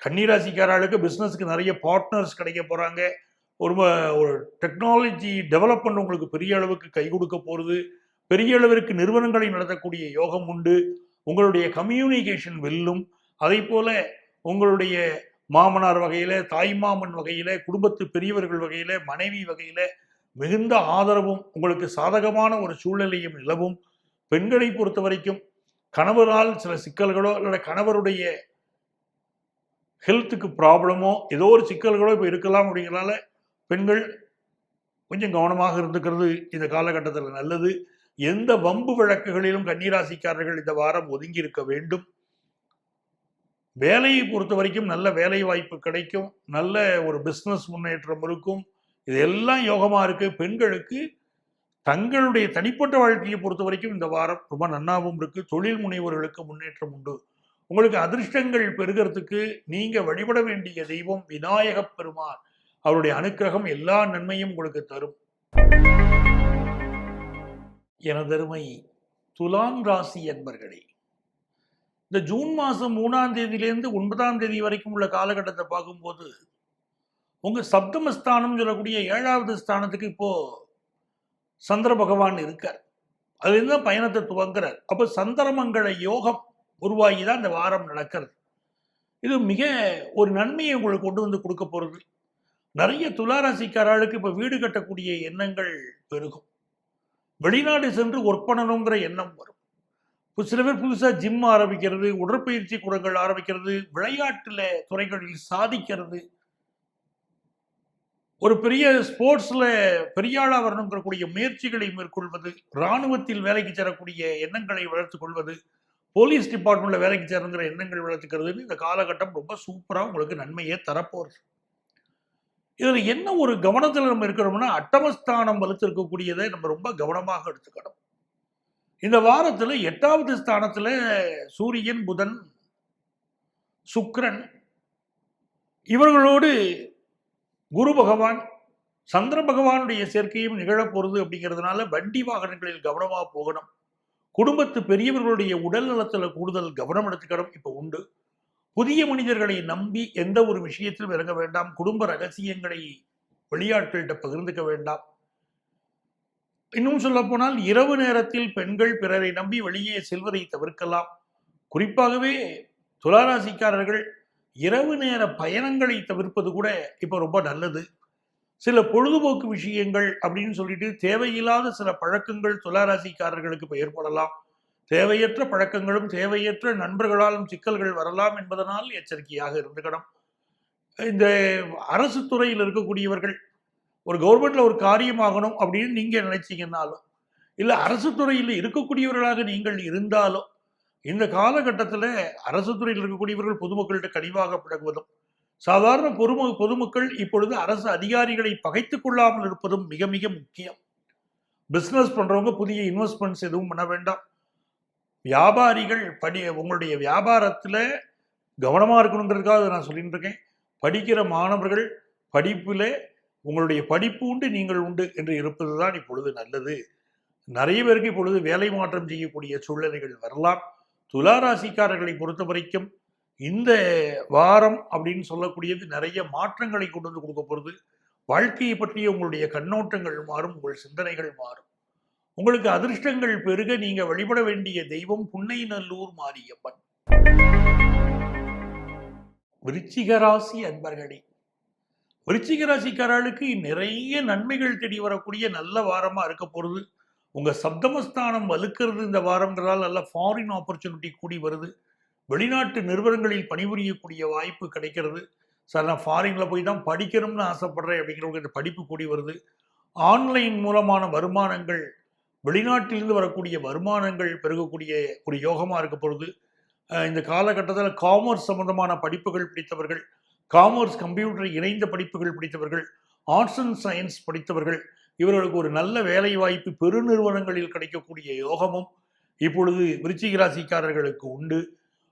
கன்னிராசிக்காரர்களுக்கு பிசினஸ்க்கு நிறைய பார்ட்னர்ஸ் கிடைக்க போறாங்க. ஒரு டெக்னாலஜி டெவலப்மெண்ட் உங்களுக்கு பெரிய அளவுக்கு கை கொடுக்க போறது. பெரிய அளவிற்கு நிறுவனங்களை நடத்தக்கூடிய யோகம் உண்டு. உங்களுடைய கம்யூனிகேஷன் வெல்லும். அதே போல உங்களுடைய மாமனார் வகையில, தாய்மாமன் வகையில, குடும்பத்து பெரியவர்கள் வகையில, மனைவி வகையில மிகுந்த ஆதரவும் உங்களுக்கு சாதகமான ஒரு சூழ்நிலையும் நிலவும். பெண்களை பொறுத்த வரைக்கும் கணவரால் சில சிக்கல்களோ அல்லது கணவருடைய ஹெல்த்துக்கு ப்ராப்ளமோ ஏதோ ஒரு சிக்கல்களோ இப்போ இருக்கலாம். அப்படிங்கிறனால பெண்கள் கொஞ்சம் கவனமாக இருந்துக்கிறது இந்த காலகட்டத்தில் நல்லது. எந்த வம்பு வழக்குகளிலும் கன்னிராசிக்காரர்கள் இந்த வாரம் ஒதுங்கி இருக்க வேண்டும். வேலையை பொறுத்த வரைக்கும் நல்ல வேலை வாய்ப்பு கிடைக்கும், நல்ல ஒரு பிசினஸ் முன்னேற்றம் இருக்கும். இதெல்லாம் யோகமா இருக்கு. பெண்களுக்கு தங்களுடைய தனிப்பட்ட வாழ்க்கையை பொறுத்த வரைக்கும் இந்த வாரம் ரொம்ப நன்னாவும் இருக்கு. தொழில் முனைவோர்களுக்கு முன்னேற்றம் உண்டு. உங்களுக்கு அதிர்ஷ்டங்கள் பெறுகிறதுக்கு நீங்க வழிபட வேண்டிய தெய்வம் விநாயக பெருமான். அவருடைய அனுக்கிரகம் எல்லா நன்மையும் உங்களுக்கு தரும். எனதருமை துலாம் ராசி என்பர்களே, இந்த ஜூன் மாதம் 3ஆம் தேதியிலேருந்து 9ஆம் தேதி வரைக்கும் உள்ள காலகட்டத்தை பார்க்கும்போது உங்க சப்தமஸ்தானம் சொல்லக்கூடிய 7வது ஸ்தானத்துக்கு இப்போ சந்திர பகவான் இருக்கார். அதுலேருந்து தான் பயணத்தை துவங்குறார். அப்போ சந்திரமங்கள யோகம் உருவாகி தான் இந்த வாரம் நடக்கிறது. இது மிக ஒரு நன்மையை உங்களுக்கு கொண்டு வந்து கொடுக்க போகிறது. நிறைய துளாராசிக்காரர்களுக்கு இப்போ வீடு கட்டக்கூடிய எண்ணங்கள் பெருகும். வெளிநாடு சென்று ஒர்க் பண்ணணுங்கிற எண்ணம் வரும். இப்போ சில பேர் புதுசாக ஜிம் ஆரம்பிக்கிறது, உடற்பயிற்சி கூடங்கள் ஆரம்பிக்கிறது, விளையாட்டுல துறைகளில் சாதிக்கிறது, ஒரு பெரிய ஸ்போர்ட்ஸ்ல பெரிய ஆளா வரணுங்கிற முயற்சிகளை மேற்கொள்வது, இராணுவத்தில் வேலைக்கு சேரக்கூடிய எண்ணங்களை வளர்த்துக் கொள்வது, போலீஸ் டிபார்ட்மெண்ட்ல வேலைக்கு சேரணுங்கிற எண்ணங்கள் வளர்த்துக்கிறதுன்னு இந்த காலகட்டம் ரொம்ப சூப்பரா உங்களுக்கு நன்மையை தரப்போறது. இதுல என்ன ஒரு கவனத்துல நம்ம இருக்கிறோம்னா, அட்டமஸ்தானம் வலுத்திருக்கக்கூடியதை நம்ம ரொம்ப கவனமாக எடுத்துக்கணும். இந்த வாரத்துல 8வது ஸ்தானத்துல சூரியன், புதன், சுக்கிரன், இவர்களோடு குரு பகவான், சந்திர பகவானுடைய சேர்க்கையும் நிகழப்போறது. அப்படிங்கிறதுனால வண்டி வாகனங்களில் கவனமாக போகணும். குடும்பத்து பெரியவர்களுடைய உடல் நலத்துல கூடுதல் கவனம் எடுத்துக்கணும் இப்போ உண்டு. புதிய மனிதர்களை நம்பி எந்த ஒரு விஷயத்திலும் இறங்க வேண்டாம். குடும்ப ரகசியங்களை வெளியாட்கள்கிட்ட பகிர்ந்துக்க வேண்டாம். இன்னும் சொல்ல போனால் இரவு நேரத்தில் பெண்கள் பிறரை நம்பி வெளியே செல்வதை தவிர்க்கலாம். குறிப்பாகவே துளாராசிக்காரர்கள் இரவு நேர பயணங்களை தவிர்ப்பது கூட இப்போ ரொம்ப நல்லது. சில பொழுதுபோக்கு விஷயங்கள் அப்படின்னு சொல்லிட்டு தேவையில்லாத சில பழக்கங்கள் துளாராசிக்காரர்களுக்கு இப்போ ஏற்படலாம். தேவையற்ற பழக்கங்களும் தேவையற்ற நண்பர்களாலும் சிக்கல்கள் வரலாம் என்பதனால் எச்சரிக்கையாக இருந்துக்கணும். இந்த அரசு துறையில் இருக்கக்கூடியவர்கள் ஒரு கவர்மெண்ட்ல ஒரு காரியமாகணும் அப்படின்னு நீங்க நினைச்சீங்கன்னாலும், இல்லை அரசு துறையில் இருக்கக்கூடியவர்களாக நீங்கள் இருந்தாலும், இந்த காலகட்டத்தில் அரசு துறையில் இருக்கக்கூடியவர்கள் பொதுமக்கள்கிட்ட கனிவாக பழகுவதும், சாதாரண பொதுமக்கள் இப்பொழுது அரசு அதிகாரிகளை பகைத்துக் கொள்ளாமல் இருப்பதும் மிக மிக முக்கியம். பிசினஸ் பண்றவங்க புதிய இன்வெஸ்ட்மெண்ட்ஸ் எதுவும் பண்ண வேண்டாம். வியாபாரிகள் உங்களுடைய வியாபாரத்துல கவனமா இருக்கணுங்கிறதுக்காக நான் சொல்லிட்டு இருக்கேன். படிக்கிற மாணவர்கள் படிப்புல உங்களுடைய படிப்பு உண்டு, நீங்கள் உண்டு என்று இருப்பதுதான் இப்பொழுது நல்லது. நிறைய பேருக்கு இப்பொழுது வேலை மாற்றம் செய்யக்கூடிய சூழ்நிலைகள் வரலாம். துளாராசிக்காரர்களை பொறுத்த வரைக்கும் இந்த வாரம் அப்படின்னு சொல்லக்கூடியது நிறைய மாற்றங்களை கொண்டு வந்து கொடுக்க போகிறது. வாழ்க்கையை பற்றிய உங்களுடைய கண்ணோட்டங்கள் மாறும், உங்கள் சிந்தனைகள் மாறும். உங்களுக்கு அதிர்ஷ்டங்கள் பெருக நீங்க வழிபட வேண்டிய தெய்வம் புன்னைநல்லூர் மாரியம்மன். விருச்சிக ராசி அன்பர்களே, விருச்சிக ராசிக்காரர்களுக்கு நிறைய நன்மைகள் தேடி வரக்கூடிய நல்ல வாரமா இருக்க போறது. உங்க சப்தமஸ்தானம் வலுக்கிறது இந்த வாரம்ங்கிறதால் நல்ல ஃபாரின் ஆப்பர்ச்சுனிட்டி கூடி வருது. வெளிநாட்டு நிறுவனங்களில் பணிபுரியக்கூடிய வாய்ப்பு கிடைக்கிறது. சார் நான் ஃபாரின்ல போய் தான் படிக்கணும்னு ஆசைப்படுறேன் அப்படிங்கிறவங்க இந்த படிப்பு கூடி வருது. ஆன்லைன் மூலமான வருமானங்கள், வெளிநாட்டிலிருந்து வரக்கூடிய வருமானங்கள் பெருகக்கூடிய ஒரு யோகமா இருக்க போகிறது. இந்த காலகட்டத்தில் காமர்ஸ் சம்பந்தமான படிப்புகள் படித்தவர்கள், காமர்ஸ் கம்ப்யூட்டர் இணைந்த படிப்புகள் படித்தவர்கள், ஆர்ட்ஸ் அண்ட் சயின்ஸ் படித்தவர்கள், இவர்களுக்கு ஒரு நல்ல வேலை வாய்ப்பு பெருநிறுவனங்களில் கிடைக்கக்கூடிய யோகமும் இப்பொழுது விருச்சிக ராசிக்காரர்களுக்கு உண்டு.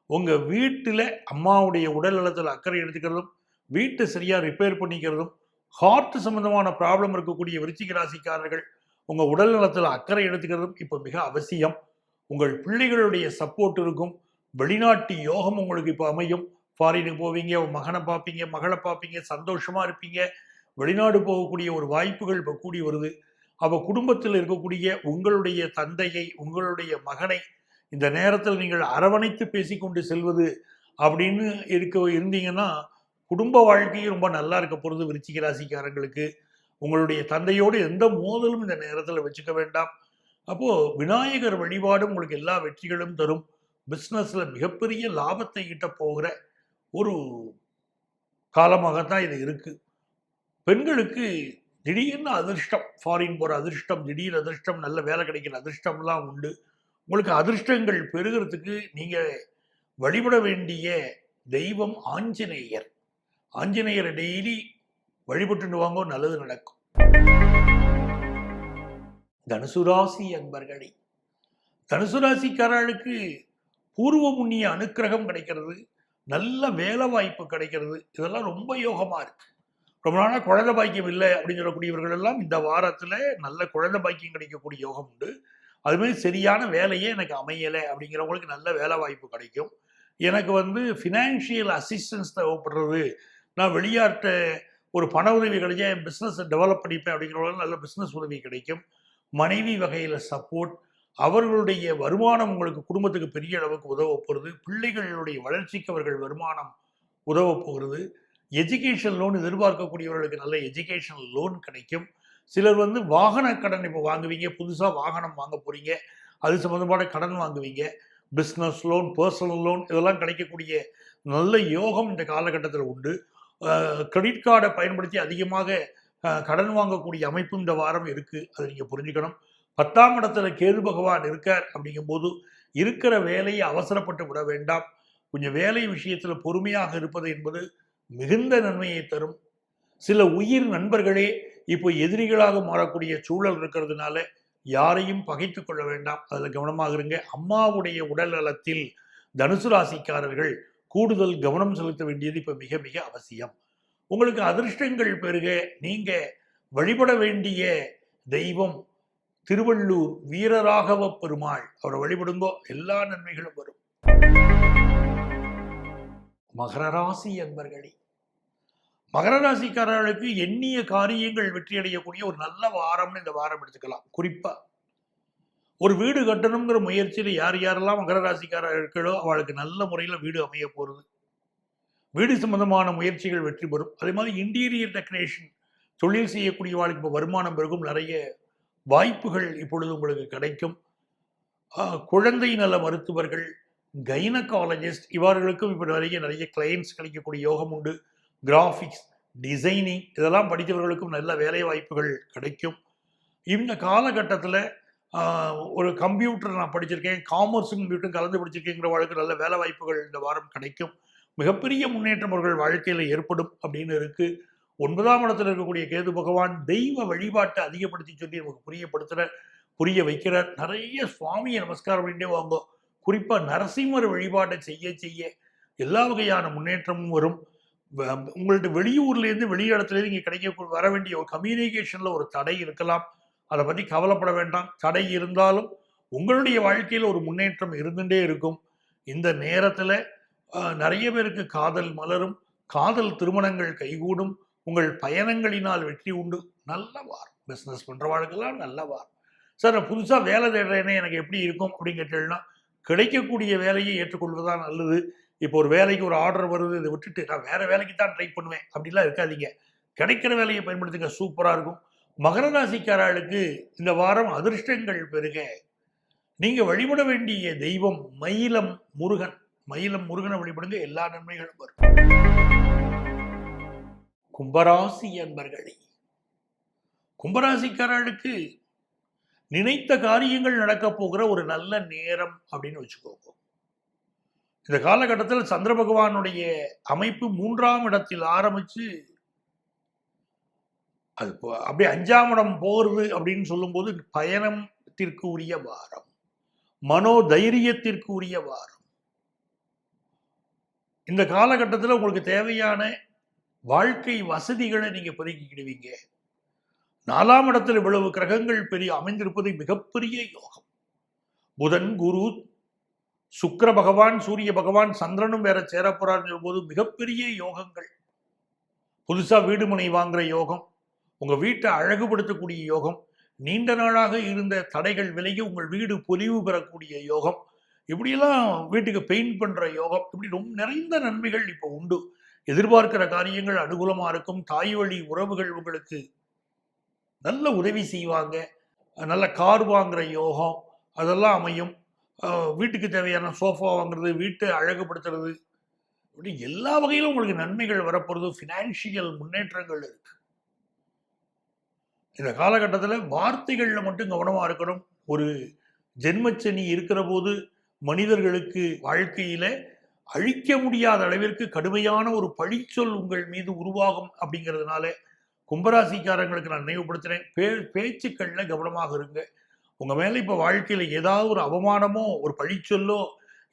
உங்க வீட்டில் அம்மாவுடைய உடல் நலத்தில் அக்கறை எடுத்துக்கிறதும், வீட்டை சரியா ரிப்பேர் பண்ணிக்கிறதும், ஹார்ட் சம்பந்தமான ப்ராப்ளம் இருக்கக்கூடிய விருச்சிக ராசிக்காரர்கள் உங்க உடல் நலத்தில் அக்கறை எடுத்துக்கிறதும் இப்போ மிக அவசியம். உங்கள் பிள்ளைகளுடைய சப்போர்ட் இருக்கும். வெளிநாட்டு யோகம் உங்களுக்கு இப்போ அமையும். ஃபாரினுக்கு போவீங்க, மகனை பார்ப்பீங்க, மகளை பார்ப்பீங்க, சந்தோஷமா இருப்பீங்க. வெளிநாடு போகக்கூடிய ஒரு வாய்ப்புகள் இப்போ கூடி வருது. அப்போ குடும்பத்தில் இருக்கக்கூடிய உங்களுடைய தந்தையை, உங்களுடைய மகனை இந்த நேரத்தில் நீங்கள் அரவணைத்து பேசிக்கொண்டு செல்வது அப்படின்னு இருந்தீங்கன்னா குடும்ப வாழ்க்கையும் ரொம்ப நல்லா இருக்க போகிறது. விருச்சிக ராசிக்காரங்களுக்கு உங்களுடைய தந்தையோடு எந்த மோதலும் இந்த நேரத்தில் வச்சுக்க வேண்டாம். அப்போ விநாயகர் வழிபாடு உங்களுக்கு எல்லா வெற்றிகளும் தரும். பிஸ்னஸ்ல மிகப்பெரிய லாபத்தை ஈட்ட போகிற ஒரு காலமாகத்தான் இது இருக்கு. பெண்களுக்கு திடீர்னு அதிர்ஷ்டம், ஃபாரின் போகிற அதிர்ஷ்டம், திடீர் அதிர்ஷ்டம், நல்ல வேலை கிடைக்கிற அதிர்ஷ்டம்லாம் உண்டு. உங்களுக்கு அதிர்ஷ்டங்கள் பெருகிறதுக்கு நீங்கள் வழிபட வேண்டிய தெய்வம் ஆஞ்சநேயர். ஆஞ்சநேயரை டெய்லி வழிபட்டுட்டு வாங்க, நல்லது நடக்கும். தனுசு ராசி அன்பர்களே, தனுசு ராசிக்காரர்களுக்கு பூர்வ புண்ணிய அனுக்கிரகம் கிடைக்கிறது, நல்ல வேலை வாய்ப்பு கிடைக்கிறது, இதெல்லாம் ரொம்ப யோகமாக இருக்கு. ரொம்ப நாளாக குழந்தை பாக்கியம் இல்லை அப்படின்னு சொல்லக்கூடியவர்கள் எல்லாம் இந்த வாரத்தில் நல்ல குழந்தை பாக்கியம் கிடைக்கக்கூடிய யோகம் உண்டு. அதுமாதிரி சரியான வேலையே எனக்கு அமையலை அப்படிங்கிறவங்களுக்கு நல்ல வேலை வாய்ப்பு கிடைக்கும். எனக்கு ஃபினான்ஷியல் அசிஸ்டன்ஸ் தேவைப்படுறது, நான் வெளியாட்ட ஒரு பண உதவி கிடைச்சா என் பிஸ்னஸை டெவலப் பண்ணிப்பேன் அப்படிங்கிறவங்களுக்கு நல்ல பிஸ்னஸ் உதவி கிடைக்கும். மனைவி வகையில் சப்போர்ட், அவர்களுடைய வருமானம் உங்களுக்கு குடும்பத்துக்கு பெரிய அளவுக்கு உதவ போகிறது. பிள்ளைகளுடைய வளர்ச்சிக்கு அவர்கள் வருமானம் உதவ போகிறது. எஜுகேஷன் லோன் எதிர்பார்க்கக்கூடியவர்களுக்கு நல்ல எஜுகேஷன் லோன் கிடைக்கும். சிலர் வாகன கடன் இப்போ வாங்குவீங்க, புதுசாக வாகனம் வாங்க போகிறீங்க, அது சம்மந்தமான கடன் வாங்குவீங்க. பிஸ்னஸ் லோன், பர்சனல் லோன் இதெல்லாம் கிடைக்கக்கூடிய நல்ல யோகம் இந்த காலகட்டத்தில் உண்டு. கிரெடிட் கார்டை பயன்படுத்தி அதிகமாக கடன் வாங்கக்கூடிய அமைப்பு இந்த வாரம் இருக்குது. அதை நீங்கள் புரிஞ்சுக்கணும். 10ஆம் இடத்துல கேது பகவான் இருக்கார். அப்படிங்கும்போது இருக்கிற வேலையை அவசரப்பட்டு விட வேண்டாம். கொஞ்சம் வேலை விஷயத்தில் பொறுமையாக இருப்பது என்பது மிகுந்த நன்மையை தரும். சில உயிர் நண்பர்களே இப்போ எதிரிகளாக மாறக்கூடிய சூழல் இருக்கிறதுனால யாரையும் பகைத்து கொள்ள வேண்டாம், அதில் கவனமாக இருங்க. அம்மாவுடைய உடல் நலத்தில் தனுசு ராசிக்காரர்கள் கூடுதல் கவனம் செலுத்த வேண்டியது இப்போ மிக மிக அவசியம். உங்களுக்கு அதிர்ஷ்டங்கள் பெருக நீங்க வழிபட வேண்டிய தெய்வம் திருவள்ளூர் வீரராகவ பெருமாள். அவரை வழிபடுங்கோ, எல்லா நன்மைகளும் வரும். மகர ராசி அன்பர்களே, மகர ராசிக்காரர்களுக்கு எண்ணிய காரியங்கள் வெற்றி அடையக்கூடிய ஒரு நல்ல வாரம்னு இந்த வாரம் எடுத்துக்கலாம். குறிப்பா ஒரு வீடு கட்டணுங்கிற முயற்சியில் யார் யாரெல்லாம் மகர ராசிக்காரர்களோ அவளுக்கு நல்ல முறையில் வீடு அமைய போகிறது. வீடு சம்பந்தமான முயற்சிகள் வெற்றி பெறும். அதே மாதிரி இன்டீரியர் டெக்கரேஷன் தொழில் செய்யக்கூடியவாளுக்கு இப்போ வருமானம் பெருகும். நிறைய வாய்ப்புகள் இப்பொழுது உங்களுக்கு கிடைக்கும். குழந்தை நல மருத்துவர்கள், கைனகாலஜிஸ்ட் இவர்களுக்கும் இப்போ நிறைய கிளையன்ட்ஸ் கிடைக்கக்கூடிய யோகம் உண்டு. கிராஃபிக்ஸ், டிசைனிங் இதெல்லாம் படித்தவர்களுக்கும் நல்ல வேலை வாய்ப்புகள் கிடைக்கும். இந்த காலகட்டத்தில் ஒரு கம்ப்யூட்டர் நான் படிச்சிருக்கேன், காமர்ஸும் கம்ப்யூட்டரும் கலந்து படிச்சிருக்கேங்கிறவர்களுக்கு நல்ல வேலை வாய்ப்புகள் இந்த வாரம் கிடைக்கும். மிகப்பெரிய முன்னேற்றம் அவர்கள் வாழ்க்கையில் ஏற்படும் அப்படின்னு இருக்கு. 9ஆம் இடத்துல இருக்கக்கூடிய கேது பகவான் தெய்வ வழிபாட்டை அதிகப்படுத்தி சொல்லி நமக்கு புரிய வைக்கிறார். நிறைய சுவாமியை நமஸ்காரம் பண்ணிட்டே வாங்க. குறிப்பாக நரசிம்மர் வழிபாட்டை செய்ய செய்ய எல்லா வகையான முன்னேற்றமும் வரும். உங்கள்ட்ட வெளியூர்லேருந்து வெளியிடத்துலேருந்து இங்கே கிடைக்க வர வேண்டிய ஒரு கம்யூனிகேஷனில் ஒரு தடை இருக்கலாம். அதை பற்றி கவலைப்பட வேண்டாம். தடை இருந்தாலும் உங்களுடைய வாழ்க்கையில் ஒரு முன்னேற்றம் இருந்துகிட்டே இருக்கும். இந்த நேரத்தில் நிறைய பேருக்கு காதல் மலரும், காதல் திருமணங்கள் கைகூடும், உங்கள் பயணங்களினால் வெற்றி உண்டு. நல்ல வாரம். பிஸ்னஸ் பண்ணுறவாளுக்கெல்லாம் நல்ல வாரம். சார் நான் புதுசாக வேலை தேடுறேனே எனக்கு எப்படி இருக்கும் அப்படின்னு கேட்டீங்கன்னா, கிடைக்கக்கூடிய வேலையை ஏற்றுக்கொள்வதுதான் நல்லது. இப்போ ஒரு வேலைக்கு ஒரு ஆர்டர் வருது, இதை விட்டுட்டு நான் வேற வேலைக்கு தான் ட்ரை பண்ணுவேன் அப்படிலாம் இருக்காதீங்க. கிடைக்கிற வேலையை பயன்படுத்துங்க, சூப்பராக இருக்கும். மகர ராசிக்காரர்களுக்கு இந்த வாரம் அதிர்ஷ்டங்கள் பெருக நீங்க வழிபட வேண்டிய தெய்வம் மயிலம் முருகன். மயிலம் முருகனை வழிபடுங்க, எல்லா நன்மைகளும் வரும். கும்பராசி அன்பர்களே, கும்பராசிக்காரர்களுக்கு நினைத்த காரியங்கள் நடக்க போகிற ஒரு நல்ல நேரம் அப்படின்னு வச்சுக்கோங்க. இந்த காலகட்டத்தில் சந்திர பகவானுடைய அமைப்பு 3ஆம் இடத்தில் ஆரம்பிச்சு அது அப்படியே 5ஆம் இடம் போகிறது அப்படின்னு சொல்லும்போது பயணத்திற்கு உரிய வாரம், மனோதைரியத்திற்கு உரிய வாரம். இந்த காலகட்டத்தில் உங்களுக்கு தேவையான வாழ்க்கை வசதிகளை நீங்க பெருக்கிக்கிடுவீங்க. 4ஆம் இடத்தில் இவ்வளவு கிரகங்கள் பெரிய அமைந்திருப்பது மிகப்பெரிய யோகம். புதன், குரு, சுக்கிர பகவான், சூரிய பகவான், சந்திரனும் வேற சேரப்போறார் போது மிகப்பெரிய யோகங்கள். புதுசா வீடு மனை வாங்குற யோகம், உங்க வீட்டை அழகுபடுத்தக்கூடிய யோகம், நீண்ட நாளாக இருந்த தடைகள் விலகி உங்கள் வீடு பொலிவு பெறக்கூடிய யோகம், இப்படியெல்லாம் வீட்டுக்கு பெயிண்ட் பண்ற யோகம், இப்படி ரொம்ப நிறைந்த நன்மைகள் இப்போ உண்டு. எதிர்பார்க்கிற காரியங்கள் அனுகூலமா இருக்கும். தாய் வழி உறவுகள் உங்களுக்கு நல்ல உதவி செய்வாங்க. நல்ல கார் வாங்குற யோகம் அதெல்லாம் அமையும். வீட்டுக்கு தேவையான சோஃபா வாங்குறது, வீட்டை அழகுபடுத்துறது, இப்படி எல்லா வகையிலும் உங்களுக்கு நன்மைகள் வரப்போறது. ஃபினான்ஷியல் முன்னேற்றங்கள் இருக்கு. இந்த காலகட்டத்தில் வார்த்தைகளில் மட்டும் கவனமாக இருக்கணும். ஒரு ஜென்மச்சனி இருக்கிற போது மனிதர்களுக்கு வாழ்க்கையில அழிக்க முடியாத அளவிற்கு கடுமையான ஒரு பழிச்சொல் உங்கள் மீது உருவாகும். அப்படிங்கிறதுனால கும்பராசிக்காரங்களுக்கு நான் நினைவுபடுத்துறேன், பேச்சுக்கள்ல கவனமாக இருங்க. உங்க மேல இப்ப வாழ்க்கையில ஏதாவது ஒரு அவமானமோ ஒரு பழிச்சொல்லோ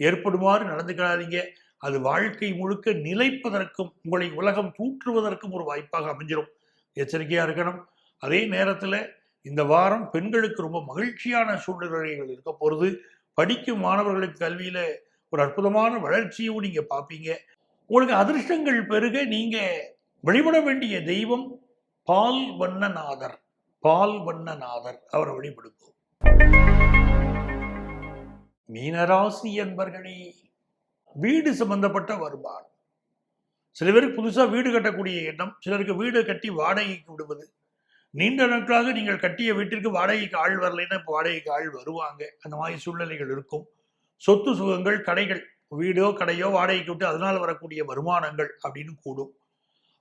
ஏற்படுமாறு நடந்துக்கிறாதீங்க. அது வாழ்க்கை முழுக்க நிலைப்பதற்கும் உங்களை உலகம் தூற்றுவதற்கும் ஒரு வாய்ப்பாக அமைஞ்சிடும். எச்சரிக்கையா இருக்கணும். அதே நேரத்தில் இந்த வாரம் பெண்களுக்கு ரொம்ப மகிழ்ச்சியான சூழ்நிலைகள் இருக்க போகிறது. படிக்கும் மாணவர்களுக்கு கல்வியில ஒரு அற்புதமான வளர்ச்சியும் நீங்க பார்ப்பீங்க. உங்களுக்கு அதிர்ஷ்டங்கள் பெருக நீங்க வழிபட வேண்டிய தெய்வம் பால் வண்ணநாதர். பால் வண்ணநாதர் அவரை வழிபடுவோம். மீனராசி என்பர்களே, வீடு சம்பந்தப்பட்ட வருமானம். சில பேருக்கு புதுசா வீடு கட்டக்கூடிய எண்ணம், சிலருக்கு வீடு கட்டி வாடகைக்கு விடுவது. நீண்ட நாட்களாக நீங்கள் கட்டிய வீட்டிற்கு வாடகைக்கு ஆள் வரலைன்னா இப்போ வாடகைக்கு ஆள் வருவாங்க. அந்த மாதிரி சூழ்நிலைகள் இருக்கும். சொத்து சுகங்கள், கடைகள், வீடோ கடையோ வாடகைக்கு விட்டு அதனால் வரக்கூடிய வருமானங்கள் அப்படின்னு கூடும்.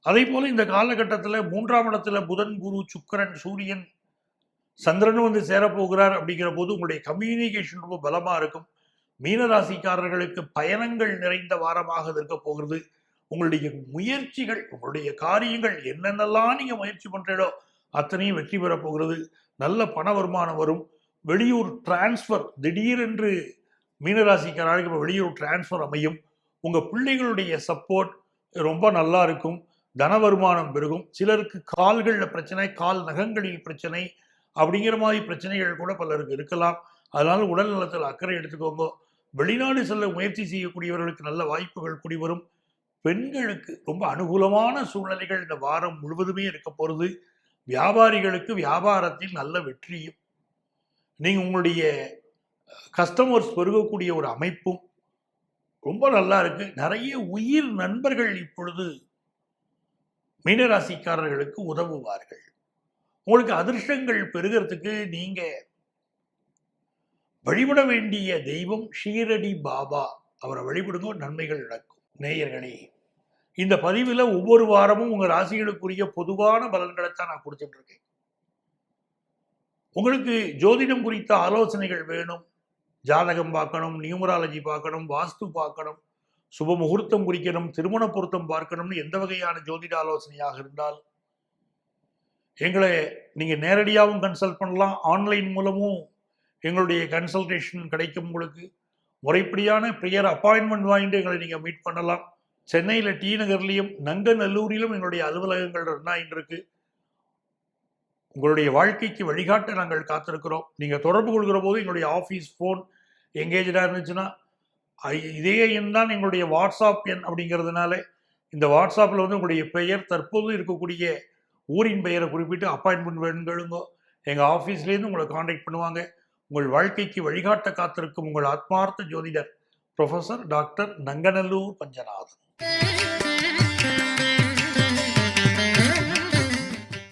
அதே போல இந்த காலகட்டத்தில் 3ஆம் இடத்துல புதன், குரு, சுக்கிரன், சூரியன், சந்திரனும் வந்து சேரப்போகிறார். அப்படிங்கிற போது உங்களுடைய கம்யூனிகேஷன் ரொம்ப பலமா இருக்கும். மீனராசிக்காரர்களுக்கு பயணங்கள் நிறைந்த வாரமாக இருக்க போகிறது. உங்களுடைய முயற்சிகள், உங்களுடைய காரியங்கள் என்னென்னலாம் நீங்க முயற்சி பண்றீங்களோ அத்தனையும் வெற்றி பெற போகிறது. நல்ல பண வருமானம் வரும். வெளியூர் டிரான்ஸ்பர், திடீரென்று மீனராசிக்காரர்களுக்கு வெளியூர் டிரான்ஸ்பர் அமையும். உங்க பிள்ளைகளுடைய சப்போர்ட் ரொம்ப நல்லா இருக்கும். தன வருமானம் பெருகும். சிலருக்கு கால்களில் பிரச்சனை, கால் நகங்களில் பிரச்சனை, அப்படிங்கிற மாதிரி பிரச்சனைகள் கூட பலருக்கு இருக்கலாம். அதனால உடல் நலத்தில் அக்கறை எடுத்துக்கோங்க. வெளிநாடு செல்ல முயற்சி செய்யக்கூடியவர்களுக்கு நல்ல வாய்ப்புகள் கூடி வரும். பெண்களுக்கு ரொம்ப அனுகூலமான சூழ்நிலைகள் இந்த வாரம் முழுவதுமே இருக்க போகிறது. வியாபாரிகளுக்கு வியாபாரத்தில் நல்ல வெற்றியும், நீங்க உங்களுடைய கஸ்டமர்ஸ் பெருகக்கூடிய ஒரு அமைப்பும் ரொம்ப நல்லா இருக்கு. நிறைய உயிர் நண்பர்கள் இப்பொழுது மீனராசிக்காரர்களுக்கு உதவுவார்கள். உங்களுக்கு அதிர்ஷ்டங்கள் பெருகிறதுக்கு நீங்க வழிபட வேண்டிய தெய்வம் ஷீரடி பாபா. அவரை வழிபடுங்க, நன்மைகள் நடக்கும். நேயர்களே, இந்த பதிவில் ஒவ்வொரு வாரமும் உங்க ராசிகளுக்குரிய பொதுவான பலன்களைத்தான் நான் கொடுத்துட்டு இருக்கேன். உங்களுக்கு ஜோதிடம் குறித்த ஆலோசனைகள் வேணும், ஜாதகம் பார்க்கணும், நியூமராலஜி பார்க்கணும், வாஸ்து பார்க்கணும், சுப முகூர்த்தம் குறிக்கணும், திருமண பொருத்தம் பார்க்கணும்னு எந்த வகையான ஜோதிட ஆலோசனையாக இருந்தால் எங்களை நீங்க நேரடியாகவும் கன்சல்ட் பண்ணலாம். ஆன்லைன் மூலமும் எங்களுடைய கன்சல்டேஷன் கிடைக்கும். உங்களுக்கு முறைப்படியான ப்ரியர் அப்பாயின்மெண்ட் வாங்கிட்டு எங்களை நீங்க மீட் பண்ணலாம். சென்னையில் டி நகர்லையும் நங்கநல்லூரிலும் எங்களுடைய அலுவலகங்கள் ரன் ஆகிட்டு இருக்கு. உங்களுடைய வாழ்க்கைக்கு வழிகாட்ட நாங்கள் காத்திருக்கிறோம். நீங்கள் தொடர்பு கொள்கிற போது எங்களுடைய ஆஃபீஸ் ஃபோன் எங்கேஜாக இருந்துச்சுன்னா இதே எண் தான் எங்களுடைய வாட்ஸ்அப் எண். அப்படிங்கிறதுனால இந்த வாட்ஸ்அப்பில் வந்து உங்களுடைய பெயர், தற்போது இருக்கக்கூடிய ஊரின் பெயரை குறிப்பிட்டு அப்பாயின்மெண்ட் வேணுங்களுங்க. எங்கள் ஆஃபீஸ்லேருந்து உங்களை காண்டாக்ட் பண்ணுவாங்க. உங்கள் வாழ்க்கைக்கு வழிகாட்ட காத்திருக்கும் உங்கள் ஆத்மார்த்த ஜோதிடர் ப்ரொஃபஸர் டாக்டர் நங்கநல்லூர் பஞ்சநாதன்.